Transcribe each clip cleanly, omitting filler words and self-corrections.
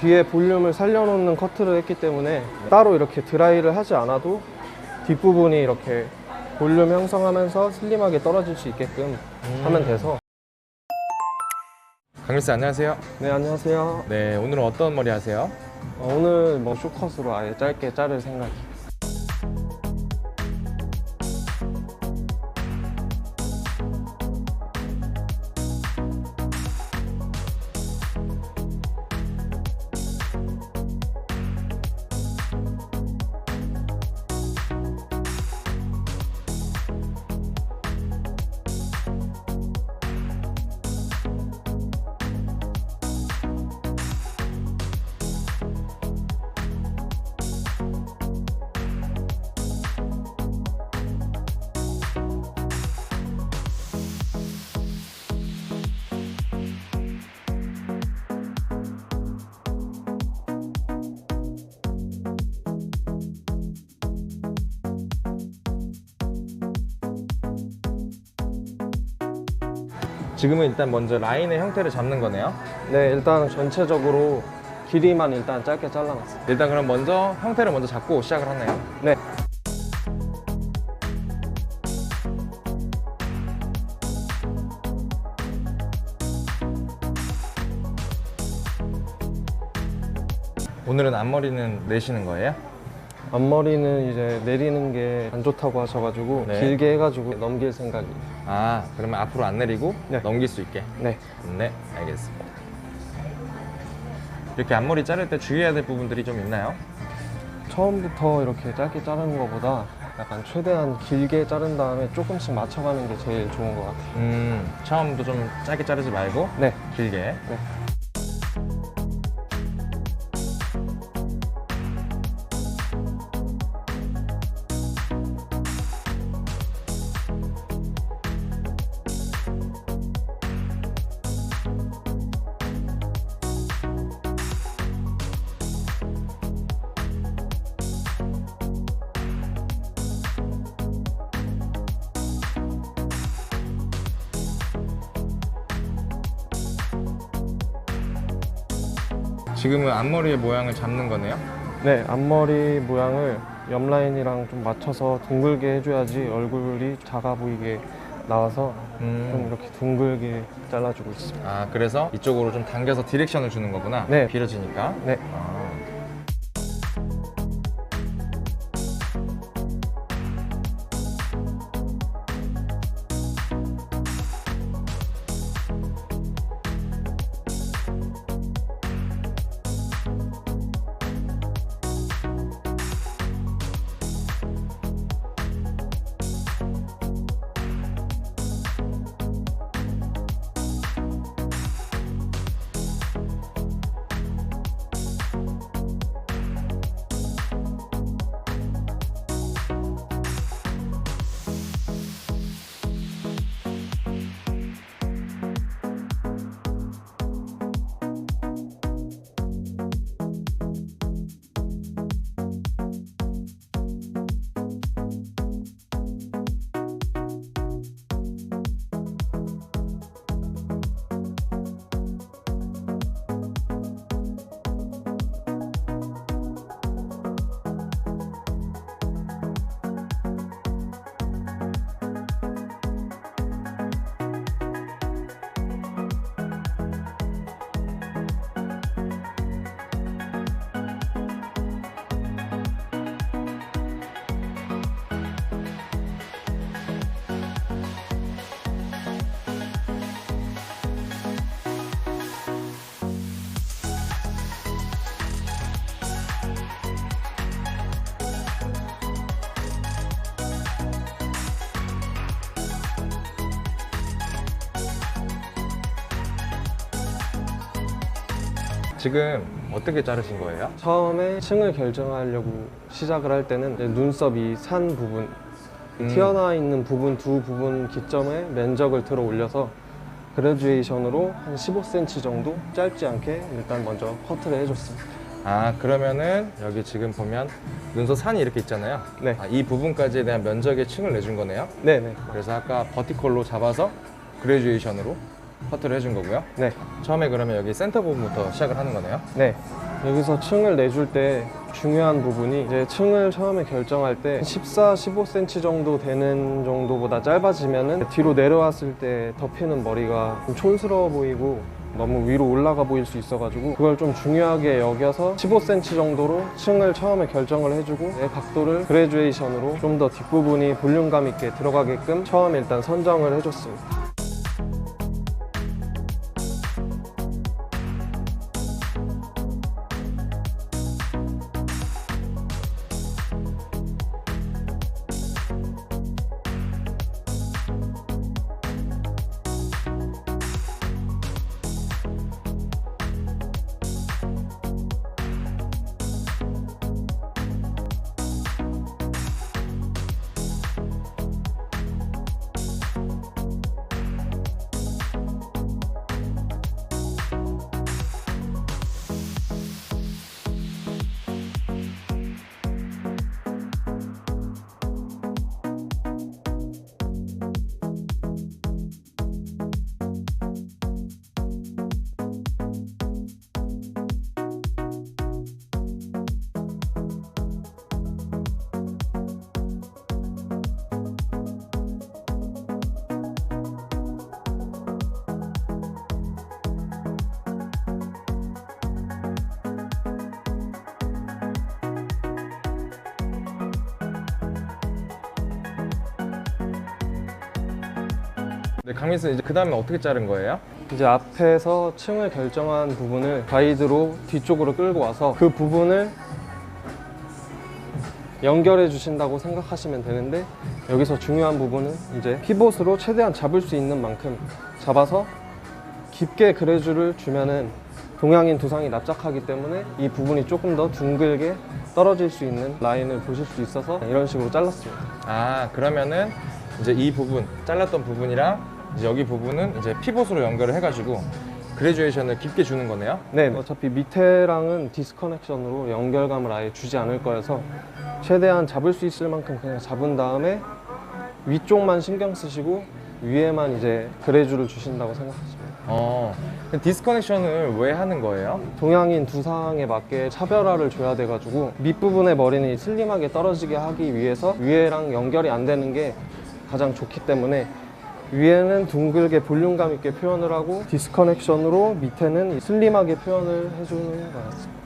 뒤에 볼륨을 살려놓는 커트를 했기 때문에 따로 이렇게 드라이를 하지 않아도 뒷부분이 이렇게 볼륨 형성하면서 슬림하게 떨어질 수 있게끔 하면 돼서. 강일씨 안녕하세요. 네, 안녕하세요. 네, 오늘은 어떤 머리 하세요? 오늘 뭐 숏컷으로 아예 짧게 자를 생각이에요. 지금은 일단 먼저 라인의 형태를 잡는 거네요. 네, 일단 전체적으로 길이만 일단 짧게 잘라놨어요. 일단 그럼 먼저 형태를 먼저 잡고 시작을 하나요? 네. 오늘은 앞머리는 내시는 거예요? 앞머리는 이제 내리는 게 안 좋다고 하셔가지고 네. 길게 해가지고 넘길 생각이에요. 아, 그러면 앞으로 안 내리고 네. 넘길 수 있게? 네. 네, 알겠습니다. 이렇게 앞머리 자를 때 주의해야 될 부분들이 좀 있나요? 처음부터 이렇게 짧게 자르는 것보다 약간 최대한 길게 자른 다음에 조금씩 맞춰가는 게 제일 좋은 것 같아요. 처음부터 좀 짧게 자르지 말고 네. 길게. 네. 지금은 앞머리의 모양을 잡는 거네요? 네, 앞머리 모양을 옆 라인이랑 좀 맞춰서 둥글게 해줘야지 얼굴이 작아 보이게 나와서 좀 이렇게 둥글게 잘라주고 있습니다. 아, 그래서 이쪽으로 좀 당겨서 디렉션을 주는 거구나. 네. 길어지니까. 네. 아. 지금 어떻게 자르신 거예요? 처음에 층을 결정하려고 시작을 할 때는 이제 눈썹이 산 부분, 튀어나와 있는 부분 두 부분 기점에 면적을 들어 올려서 그래듀에이션으로 한 15cm 정도 짧지 않게 일단 먼저 커트를 해줬습니다. 아, 그러면은 여기 지금 보면 눈썹 산이 이렇게 있잖아요. 네. 아, 이 부분까지에 대한 면적의 층을 내준 거네요. 네네. 그래서 아까 버티컬로 잡아서 그래듀에이션으로 커트를 해준 거고요. 네. 처음에 그러면 여기 센터 부분부터 시작을 하는 거네요. 네. 여기서 층을 내줄 때 중요한 부분이 이제 층을 처음에 결정할 때 14, 15cm 정도 되는 정도보다 짧아지면은 뒤로 내려왔을 때 덮이는 머리가 좀 촌스러워 보이고 너무 위로 올라가 보일 수 있어가지고 그걸 좀 중요하게 여겨서 15cm 정도로 층을 처음에 결정을 해주고 내 각도를 그레듀에이션으로 좀 더 뒷부분이 볼륨감 있게 들어가게끔 처음에 일단 선정을 해줬습니다. 네, 강민수 이제 그 다음에 어떻게 자른 거예요? 이제 앞에서 층을 결정한 부분을 가이드로 뒤쪽으로 끌고 와서 그 부분을 연결해 주신다고 생각하시면 되는데 여기서 중요한 부분은 이제 피봇으로 최대한 잡을 수 있는 만큼 잡아서 깊게 그레주를 주면은 동양인 두상이 납작하기 때문에 이 부분이 조금 더 둥글게 떨어질 수 있는 라인을 보실 수 있어서 이런 식으로 잘랐습니다. 아, 그러면은 이제 이 부분, 잘랐던 부분이랑 이제 여기 부분은 이제 피봇으로 연결을 해가지고 그레듀에이션을 깊게 주는 거네요? 네, 어차피 밑에랑은 디스커넥션으로 연결감을 아예 주지 않을 거여서 최대한 잡을 수 있을 만큼 그냥 잡은 다음에 위쪽만 신경 쓰시고 위에만 이제 그레주를 주신다고 생각하시면 돼요. 디스커넥션을 왜 하는 거예요? 동양인 두상에 맞게 차별화를 줘야 돼가지고 밑부분의 머리는 슬림하게 떨어지게 하기 위해서 위에랑 연결이 안 되는 게 가장 좋기 때문에 위에는 둥글게 볼륨감 있게 표현을 하고 디스커넥션으로 밑에는 슬림하게 표현을 해주는 것 같습니다.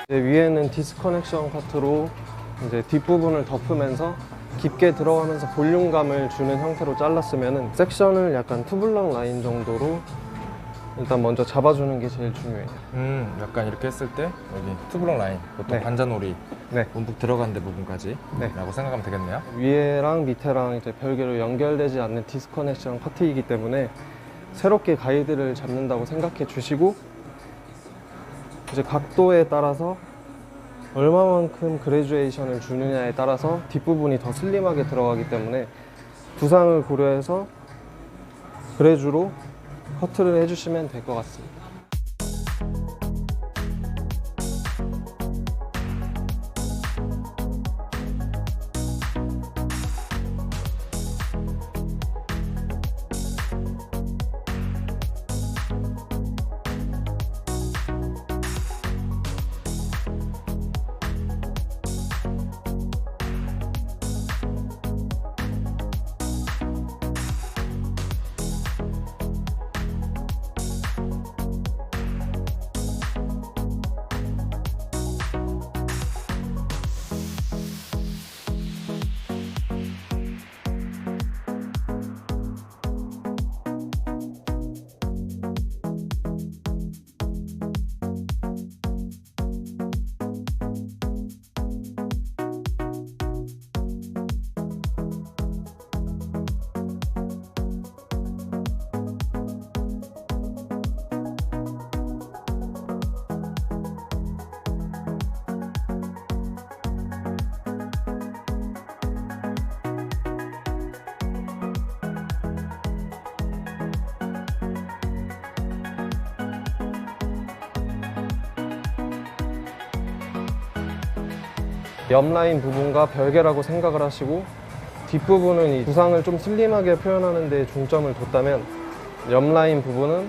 위에는 디스커넥션 커트로 이제 뒷부분을 덮으면서 깊게 들어가면서 볼륨감을 주는 형태로 잘랐으면은 섹션을 약간 투블럭 라인 정도로 일단 먼저 잡아주는 게 제일 중요해요. 약간 이렇게 했을 때 여기 투블럭 라인, 보통 네. 관자놀이 네. 움푹 들어간 데 부분까지 네. 라고 생각하면 되겠네요. 위에랑 밑에랑 이제 별개로 연결되지 않는 디스커넥션 커트이기 때문에 새롭게 가이드를 잡는다고 생각해 주시고 이제 각도에 따라서 얼마만큼 그레듀에이션을 주느냐에 따라서 뒷부분이 더 슬림하게 들어가기 때문에 두상을 고려해서 그레주로 커트를 해주시면 될 것 같습니다. 옆 라인 부분과 별개라고 생각을 하시고 뒷부분은 이 구상을 좀 슬림하게 표현하는 데 중점을 뒀다면 옆 라인 부분은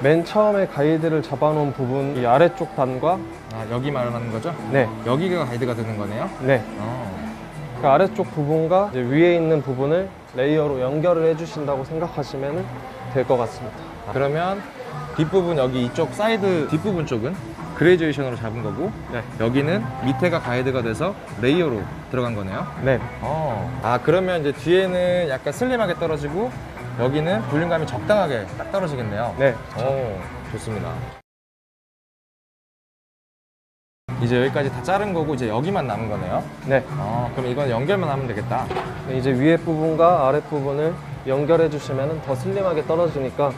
맨 처음에 가이드를 잡아놓은 부분 이 아래쪽 단과 아, 여기 말하는 거죠? 네, 여기가 가이드가 되는 거네요? 네. 그 아래쪽 부분과 이제 위에 있는 부분을 레이어로 연결을 해주신다고 생각하시면 될 것 같습니다. 그러면 뒷부분 여기 이쪽 사이드 뒷부분 쪽은 그레듀에이션으로 잡은 거고 네. 여기는 밑에가 가이드가 돼서 레이어로 들어간 거네요. 네. 아, 그러면 이제 뒤에는 약간 슬림하게 떨어지고 여기는 볼륨감이 적당하게 딱 떨어지겠네요. 네. 좋습니다. 이제 여기까지 다 자른 거고 이제 여기만 남은 거네요. 네. 그럼 이건 연결만 하면 되겠다. 이제 위에 부분과 아래 부분을 연결해 주시면 더 슬림하게 떨어지니까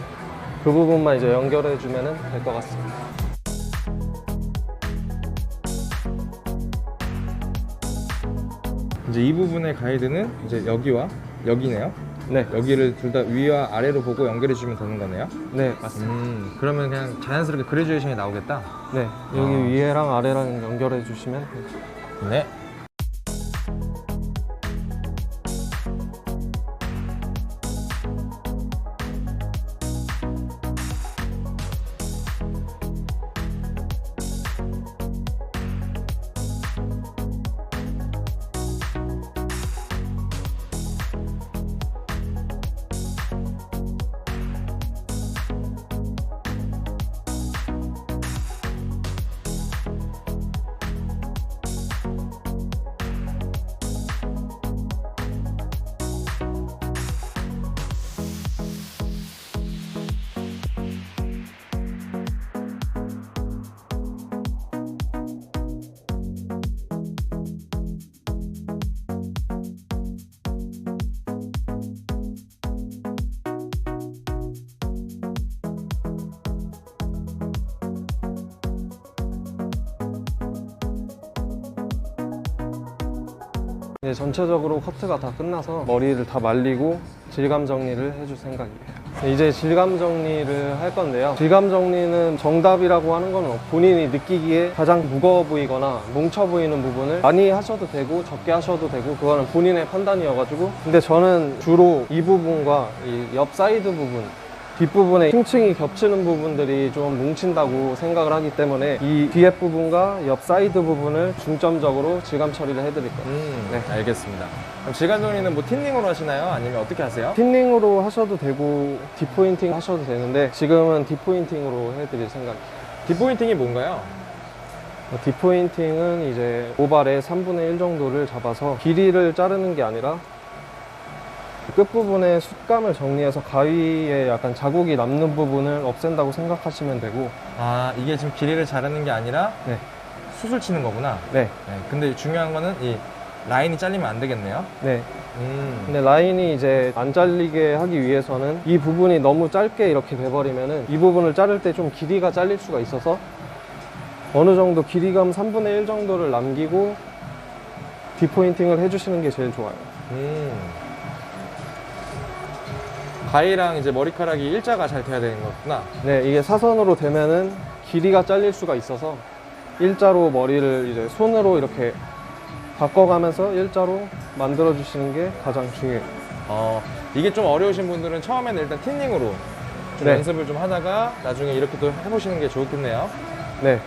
그 부분만 이제 연결해 주면 될 것 같습니다. 이제 이 부분의 가이드는 이제 여기와 여기네요. 네. 여기를 둘 다 위와 아래로 보고 연결해 주면 되는 거네요. 네, 맞습니다. 그러면 그냥 자연스럽게 그레듀에이션이 나오겠다. 네. 여기 위에랑 아래랑 연결해 주시면 돼요. 네. 이제 전체적으로 커트가 다 끝나서 머리를 다 말리고 질감 정리를 해줄 생각이에요. 이제 질감 정리를 할 건데요. 질감 정리는 정답이라고 하는 건 없고 본인이 느끼기에 가장 무거워 보이거나 뭉쳐 보이는 부분을 많이 하셔도 되고 적게 하셔도 되고 그거는 본인의 판단이어가지고 근데 저는 주로 이 부분과 이 옆 사이드 부분 뒷부분에 층층이 겹치는 부분들이 좀 뭉친다고 생각을 하기 때문에 이 뒤에 부분과 옆 사이드 부분을 중점적으로 질감 처리를 해드릴 거예요. 네, 알겠습니다. 그럼 질감 정리는 뭐 틴닝으로 하시나요? 아니면 어떻게 하세요? 틴닝으로 하셔도 되고 딥포인팅 하셔도 되는데 지금은 딥포인팅으로 해드릴 생각이에요. 뒷포인팅이 뭔가요? 딥포인팅은 이제 모발의 3분의 1 정도를 잡아서 길이를 자르는 게 아니라 끝부분의 숱감을 정리해서 가위에 약간 자국이 남는 부분을 없앤다고 생각하시면 되고 아, 이게 지금 길이를 자르는 게 아니라 네. 숱을 치는 거구나. 네. 네, 근데 중요한 거는 이 라인이 잘리면 안 되겠네요. 네. 근데 라인이 이제 안 잘리게 하기 위해서는 이 부분이 너무 짧게 이렇게 돼버리면은 이 부분을 자를 때 좀 길이가 잘릴 수가 있어서 어느 정도 길이감 3분의 1 정도를 남기고 딥포인팅을 해주시는 게 제일 좋아요. 가위랑 이제 머리카락이 일자가 잘 돼야 되는 거구나. 네, 이게 사선으로 되면은 길이가 잘릴 수가 있어서 일자로 머리를 이제 손으로 이렇게 바꿔가면서 일자로 만들어 주시는 게 가장 중요해요. 이게 좀 어려우신 분들은 처음에는 일단 틴닝으로 좀 네. 연습을 좀 하다가 나중에 이렇게 또 해보시는 게 좋겠네요. 네.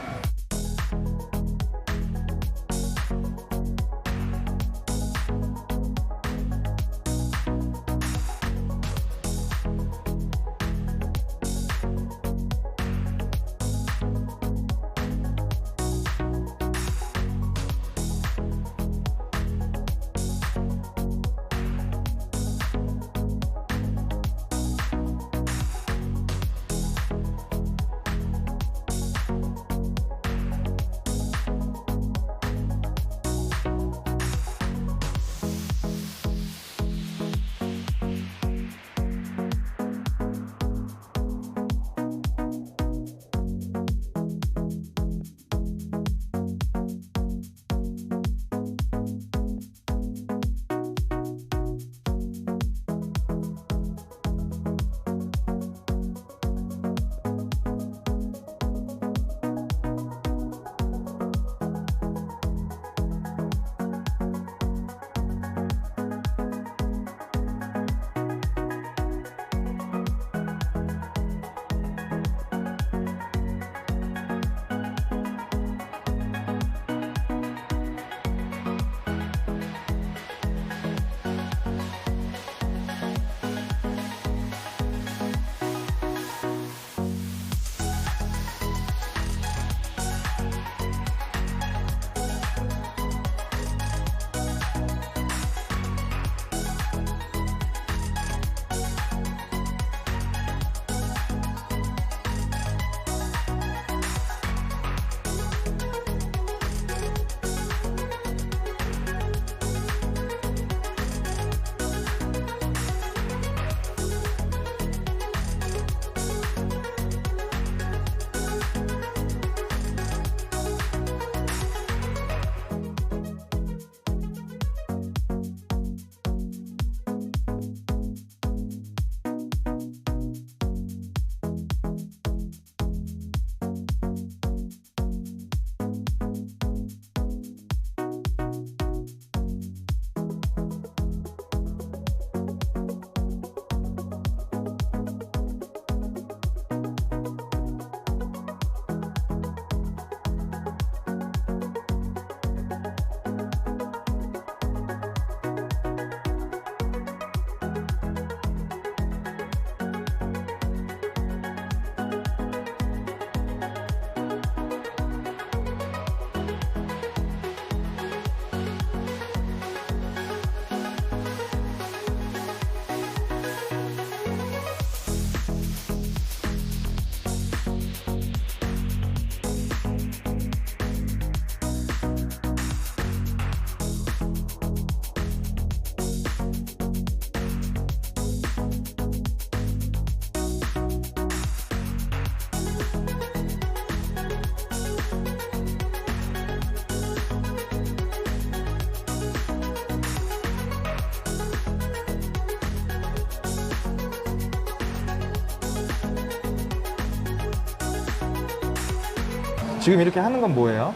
지금 이렇게 하는 건 뭐예요?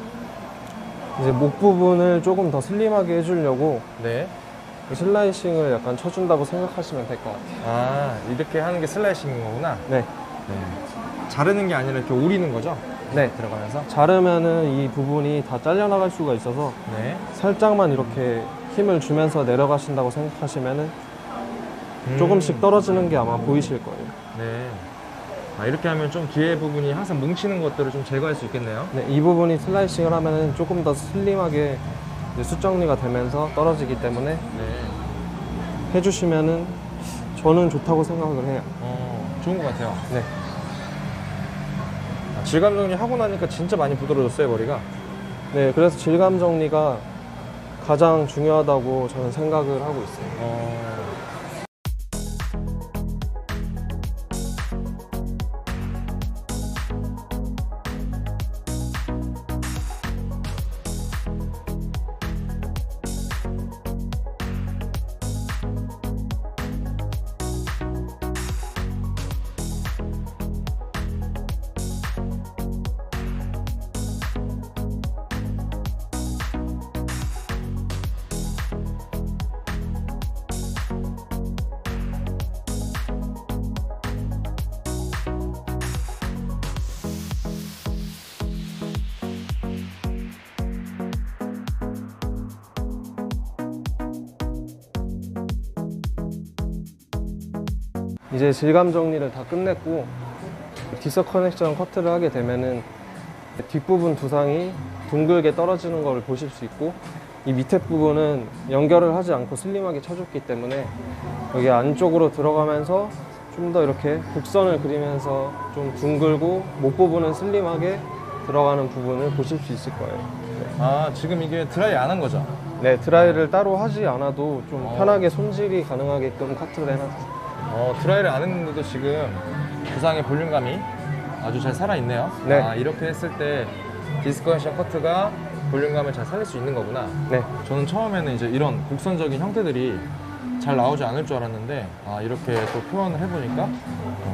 이제 목 부분을 조금 더 슬림하게 해주려고 네. 슬라이싱을 약간 쳐준다고 생각하시면 될 것 같아요. 아, 이렇게 하는 게 슬라이싱인 거구나. 네. 네. 자르는 게 아니라 이렇게 오리는 거죠? 네. 들어가면서. 자르면은 이 부분이 다 잘려나갈 수가 있어서 네. 살짝만 이렇게 힘을 주면서 내려가신다고 생각하시면은 조금씩 떨어지는 게 아마 보이실 거예요. 네. 아, 이렇게 하면 좀 뒤에 부분이 항상 뭉치는 것들을 좀 제거할 수 있겠네요. 네, 이 부분이 슬라이싱을 하면은 조금 더 슬림하게 이제 숱 정리가 되면서 떨어지기 때문에 네. 해주시면은 저는 좋다고 생각을 해요. 좋은 것 같아요. 네. 아, 질감 정리 하고 나니까 진짜 많이 부드러워졌어요, 머리가. 네, 그래서 질감 정리가 가장 중요하다고 저는 생각을 하고 있어요. 이제 질감 정리를 다 끝냈고 디서 커넥션 커트를 하게 되면은 뒷부분 두상이 둥글게 떨어지는 걸 보실 수 있고 이 밑에 부분은 연결을 하지 않고 슬림하게 쳐줬기 때문에 여기 안쪽으로 들어가면서 좀 더 이렇게 곡선을 그리면서 좀 둥글고 목 부분은 슬림하게 들어가는 부분을 보실 수 있을 거예요. 아, 지금 이게 드라이 안 한 거죠? 네, 드라이를 따로 하지 않아도 좀 편하게 손질이 가능하게끔 커트를 해놨어요. 드라이를 안 했는데도 지금 두상의 볼륨감이 아주 잘 살아있네요. 네. 아, 이렇게 했을 때 디스커션 커트가 볼륨감을 잘 살릴 수 있는 거구나. 네. 저는 처음에는 이제 이런 곡선적인 형태들이 잘 나오지 않을 줄 알았는데, 아, 이렇게 또 표현을 해보니까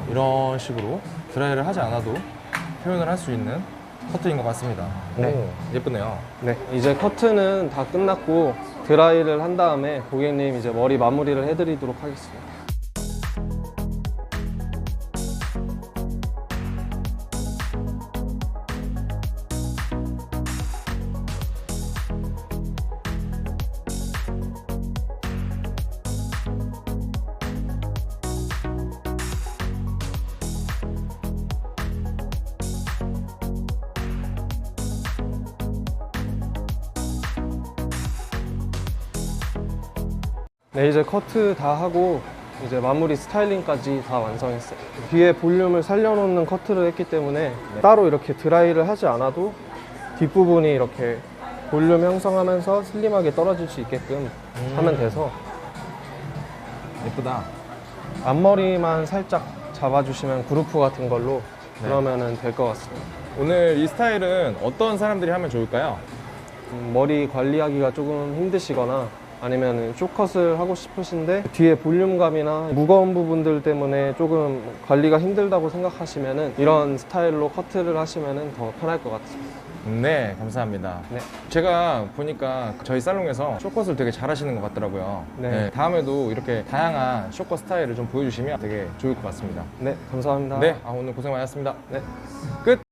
이런 식으로 드라이를 하지 않아도 표현을 할 수 있는 커트인 것 같습니다. 네. 오, 예쁘네요. 네, 이제 커트는 다 끝났고 드라이를 한 다음에 고객님 이제 머리 마무리를 해드리도록 하겠습니다. 네, 이제 커트 다 하고 이제 마무리 스타일링까지 다 완성했어요. 뒤에 볼륨을 살려놓는 커트를 했기 때문에 따로 이렇게 드라이를 하지 않아도 뒷부분이 이렇게 볼륨 형성하면서 슬림하게 떨어질 수 있게끔 하면 돼서 예쁘다. 앞머리만 살짝 잡아주시면 그루프 같은 걸로 네. 그러면은 될 것 같습니다. 오늘 이 스타일은 어떤 사람들이 하면 좋을까요? 머리 관리하기가 조금 힘드시거나 아니면 쇼컷을 하고 싶으신데 뒤에 볼륨감이나 무거운 부분들 때문에 조금 관리가 힘들다고 생각하시면은 이런 스타일로 커트를 하시면은 더 편할 것 같습니다. 네, 감사합니다. 네. 제가 보니까 저희 살롱에서 쇼컷을 되게 잘하시는 것 같더라고요. 네. 다음에도 이렇게 다양한 쇼컷 스타일을 좀 보여주시면 되게 좋을 것 같습니다. 네, 감사합니다. 네, 오늘 고생 많으셨습니다. 네. 끝!